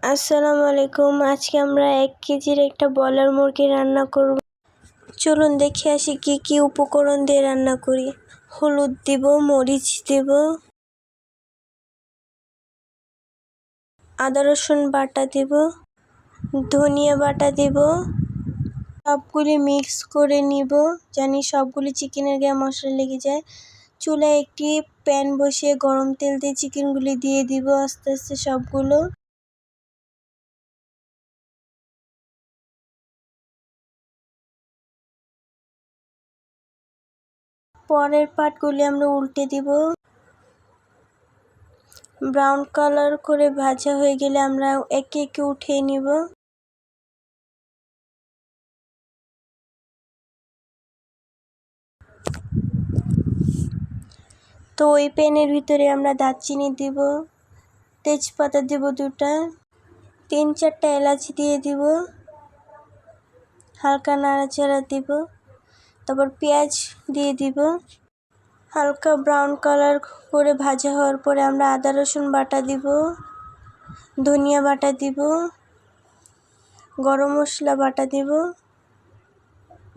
আসসালামু আলাইকুম। আজকে আমরা 1 কেজির একটা ব্রয়লার মুরগি রান্না করব। চলুন দেখে আসি কি কি উপকরণ দিয়ে রান্না করি। হলুদ দিব, মরিচ দিব, আদা রসুন বাটা দিব, ধনিয়া বাটা দিব। সবগুলি মিক্স করে নিব, জানি সবগুলি চিকেনের গায়ে মশলা লেগে যায়। চুলায় একটি প্যান বসিয়ে গরম তেল দিয়ে চিকেনগুলি দিয়ে দিব আস্তে আস্তে সবগুলো। পরের পার্টগুলি আমরা উল্টে দিব। ব্রাউন কালার করে ভাজা হয়ে গেলে আমরা একে একে উঠিয়ে নিব। তো ওই প্যানের ভিতরে আমরা দারচিনি দিব, তেজপাতা দিব 2টা, 3-4টা এলাচ দিয়ে দিব, হালকা নাড়াচাড়া দিব। তারপর পেঁয়াজ দিয়ে দিব। হালকা ব্রাউন কালার করে ভাজা হওয়ার পরে আমরা আদা রসুন বাটা দিব, ধনিয়া বাটা দিব, গরম মশলা বাটা দিব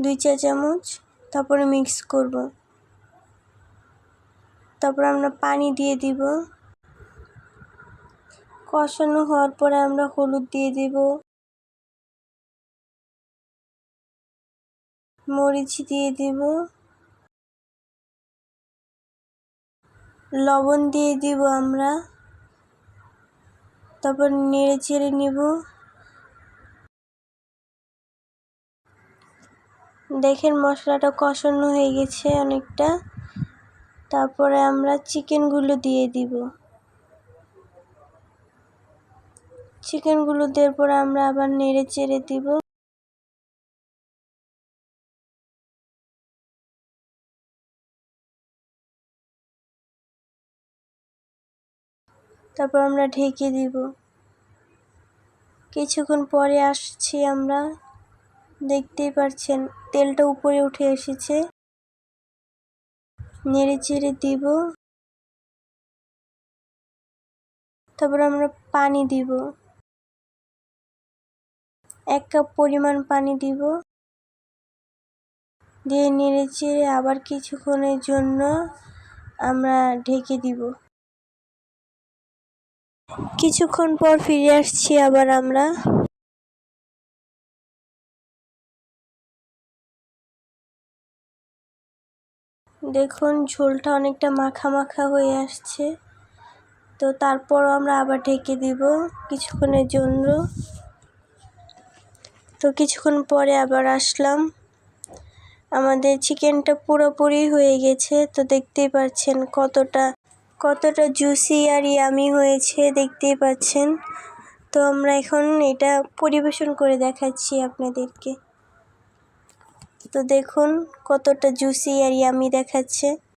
2 চা চামচ। তারপরে মিক্স করব। তারপর আমরা পানি দিয়ে দিব। কষানো হওয়ার পরে আমরা হলুদ দিয়ে দিব, মরিচ দিয়ে দিব, লবণ দিয়ে দিব আমরা। তারপর নেড়ে চেড়ে নিব। দেখেন মশলাটা কষানো হয়ে গেছে অনেকটা। তারপরে আমরা চিকেনগুলো দিয়ে দিব। চিকেনগুলো দেওয়ার পরে আমরা আবার নেড়ে চেড়ে দিব। তারপর আমরা ঢেকে দিব। কিছুক্ষণ পরে আসছি আমরা, দেখতেই পাচ্ছেন তেলটা উপরে উঠে এসেছে। নেড়ে চেড়ে দিব। তারপর আমরা পানি দিব, 1 কাপ পরিমাণ পানি দিব। দিয়ে নেড়ে চেড়ে আবার কিছুক্ষণের জন্য আমরা ঢেকে দিব। কিছুক্ষণ পর ফিরে আসছি আবার আমরা। দেখুন ঝোলটা অনেকটা মাখা মাখা হয়ে আসছে। তো তারপরও আমরা আবার ঢেকে দিব কিছুক্ষণের জন্য। তো কিছুক্ষণ পরে আবার আসলাম। আমাদের চিকেনটা পুরোপুরি হয়ে গেছে। তো দেখতেই পাচ্ছেন কতটা জুসি আর ইয়ামি হয়েছে, দেখতেই পাচ্ছেন। তো আমরা এখন এটা পরিবেশন করে দেখাচ্ছি আপনাদেরকে। তো দেখুন কতটা জুসি আর ইয়ামি দেখাচ্ছে।